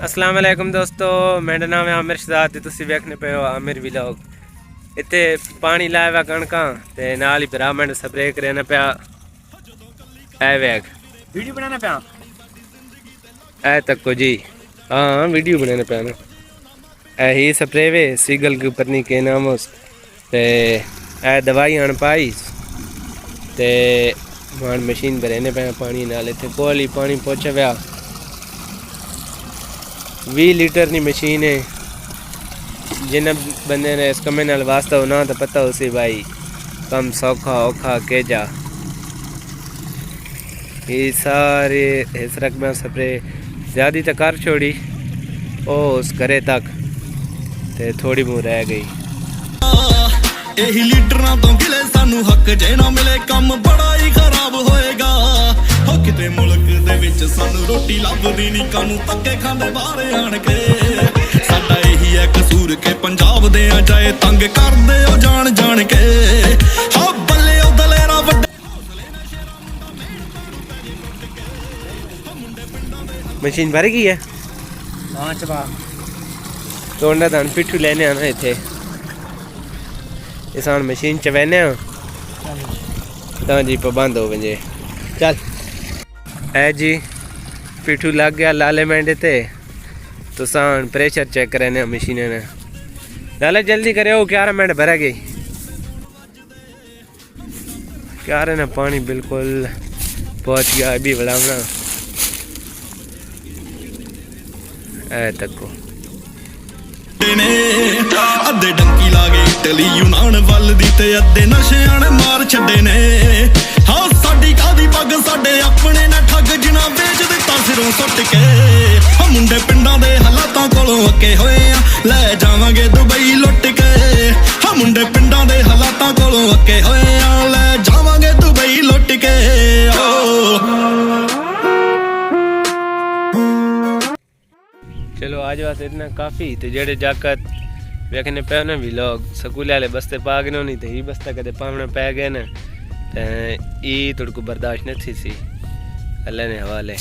अस्सलाम वालेकुम दोस्तों, मेरा नाम है आमिर शहजाद। तुसी वेखने पे हो आमिर व्लॉग। इत्थे पानी लाया हुआ कणकां ते नाल ही भरा मैंने स्प्रे करना पिया। ऐ वेख वीडियो बनाना पिया। ऐ तको जी, हाँ वीडियो बनाना पिया ना। ऐ ही स्प्रे वे सीगल के ऊपर नहीं के नाम उस ते ऐ दवाई आन पाई ते मान मशीन भरने पे पानी नाल। इत्थे कोल ही पानी पहुंचा पिया। 20 लीटर की मशीन है। जिन्हें बंदे ने इस कमे नाल वास्ता होना तो पता उसी भाई कम सौखा औखा के जा। ये सारे इस रकम स्प्रे ज़्यादा तो कर छोड़ी ओ उस करे तक ते थोड़ी मुँह रह गई। यही लीडरां तो गिले सानू हक जे ना मिले कम बड़ा ही खराब होएगा। हो किते मुल्क दे विच सानू रोटी लभदी नहीं कानू तक्के खांदे बाहर आण के। साडा यही है कसूर के पंजाब दे आ जाए तंग करदे ओ जान जान के। हा बल्ले ओ दलेरा वड्डे मशीन भर गई है। हाँ चबा तो धान पिट्ठू लेने आना इतने इसान मशीन चवैने तो जी पाबंद हो वजे। चल है जी पिट्ठू लग गया लाले मेंढे ते तो सान प्रेशर चेक करने मशीन ने। लाले जल्दी करे वो 11 मिनट भरा गई। 11 ना पानी बिल्कुल पहुंच गया। अभी बढ़ावना ऐ तको ने अद्धे डंकी ला गए इटली यूनान वल दी ते अद्धे नशियां ने मार छड्डे ने। हाँ साडी कादी पग साडे अपने ना ठग जिना बेच दिता सिरों सुट के। हाँ मुंडे पिंडां दे हालातां कोलों अके होए आ ले जावांगे दुबई लुट के। हाँ मुंडे पिंडां दे हालातां कोलों अके होए आ ले जावांगे दुबई लुट के। चलो आज वास्ते इतना काफ़ी। तो जेडे जाकत वेखने पे ना व्लॉग स्कूल वाले बस्ते पा गए नहीं तो ही बस्ता कदे पावना पै गए ना तो ये तुड़को बर्दाश्त नहीं थी सी। अल्लाह ने हवाले।